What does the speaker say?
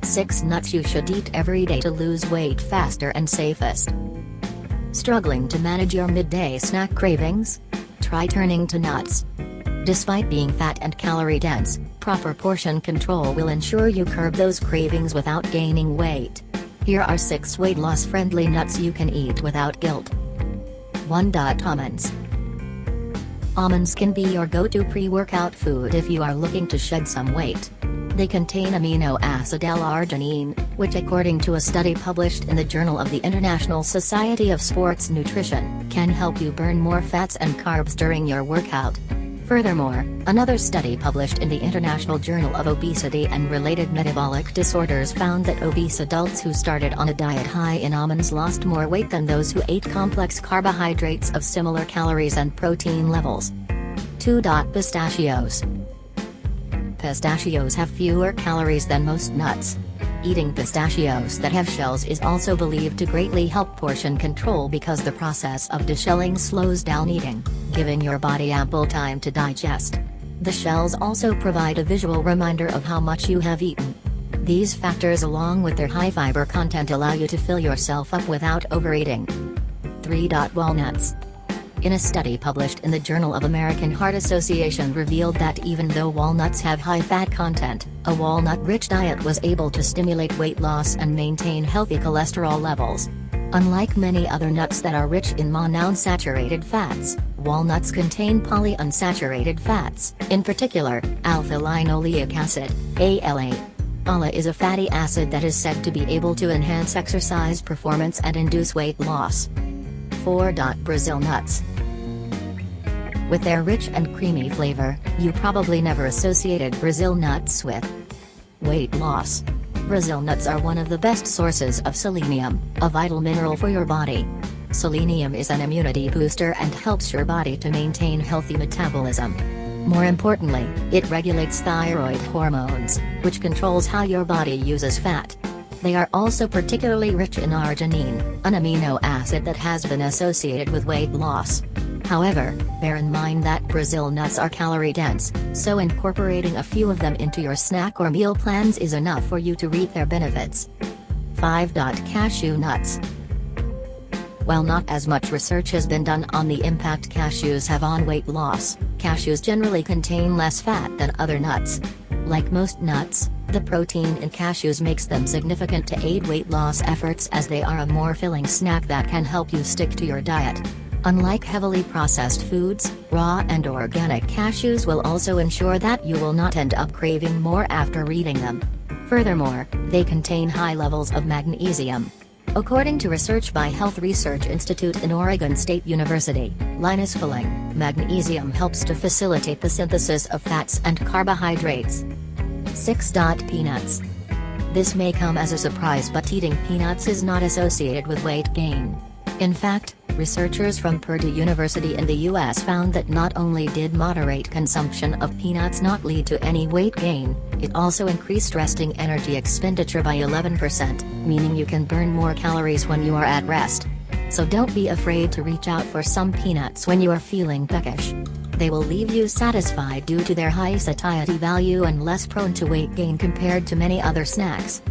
6 nuts you should eat every day to lose weight faster and safest. Struggling to manage your midday snack cravings? Try turning to nuts. Despite being fat and calorie-dense, proper portion control will ensure you curb those cravings without gaining weight. Here are 6 weight loss-friendly nuts you can eat without guilt. 1. Almonds. Almonds can be your go-to pre-workout food if you are looking to shed some weight. They contain amino acid L-arginine, which according to a study published in the Journal of the International Society of Sports Nutrition, can help you burn more fats and carbs during your workout. Furthermore, another study published in the International Journal of Obesity and Related Metabolic Disorders found that obese adults who started on a diet high in almonds lost more weight than those who ate complex carbohydrates of similar calories and protein levels. 2. Pistachios. Pistachios have fewer calories than most nuts. Eating pistachios that have shells is also believed to greatly help portion control because the process of deshelling slows down eating, giving your body ample time to digest. The shells also provide a visual reminder of how much you have eaten. These factors along with their high fiber content allow you to fill yourself up without overeating. 3. Walnuts. In a study published in the Journal of American Heart Association revealed that even though walnuts have high fat content, a walnut-rich diet was able to stimulate weight loss and maintain healthy cholesterol levels. Unlike many other nuts that are rich in monounsaturated fats, walnuts contain polyunsaturated fats, in particular, alpha-linoleic acid, ALA. ALA is a fatty acid that is said to be able to enhance exercise performance and induce weight loss. 4. Brazil nuts. With their rich and creamy flavor, you probably never associated Brazil nuts with weight loss. Brazil nuts are one of the best sources of selenium, a vital mineral for your body. Selenium is an immunity booster and helps your body to maintain healthy metabolism. More importantly, it regulates thyroid hormones, which controls how your body uses fat. They are also particularly rich in arginine, an amino acid that has been associated with weight loss. However, bear in mind that Brazil nuts are calorie-dense, so incorporating a few of them into your snack or meal plans is enough for you to reap their benefits. 5. Cashew nuts. While not as much research has been done on the impact cashews have on weight loss, cashews generally contain less fat than other nuts. Like most nuts, the protein in cashews makes them significant to aid weight loss efforts as they are a more filling snack that can help you stick to your diet. Unlike heavily processed foods, raw and organic cashews will also ensure that you will not end up craving more after eating them. Furthermore, they contain high levels of magnesium. According to research by Health Research Institute in Oregon State University, Linus Filling, magnesium helps to facilitate the synthesis of fats and carbohydrates. 6. Peanuts. This may come as a surprise, but eating peanuts is not associated with weight gain. In fact, researchers from Purdue University in the US found that not only did moderate consumption of peanuts not lead to any weight gain, it also increased resting energy expenditure by 11%, meaning you can burn more calories when you are at rest. So don't be afraid to reach out for some peanuts when you are feeling peckish. They will leave you satisfied due to their high satiety value and less prone to weight gain compared to many other snacks.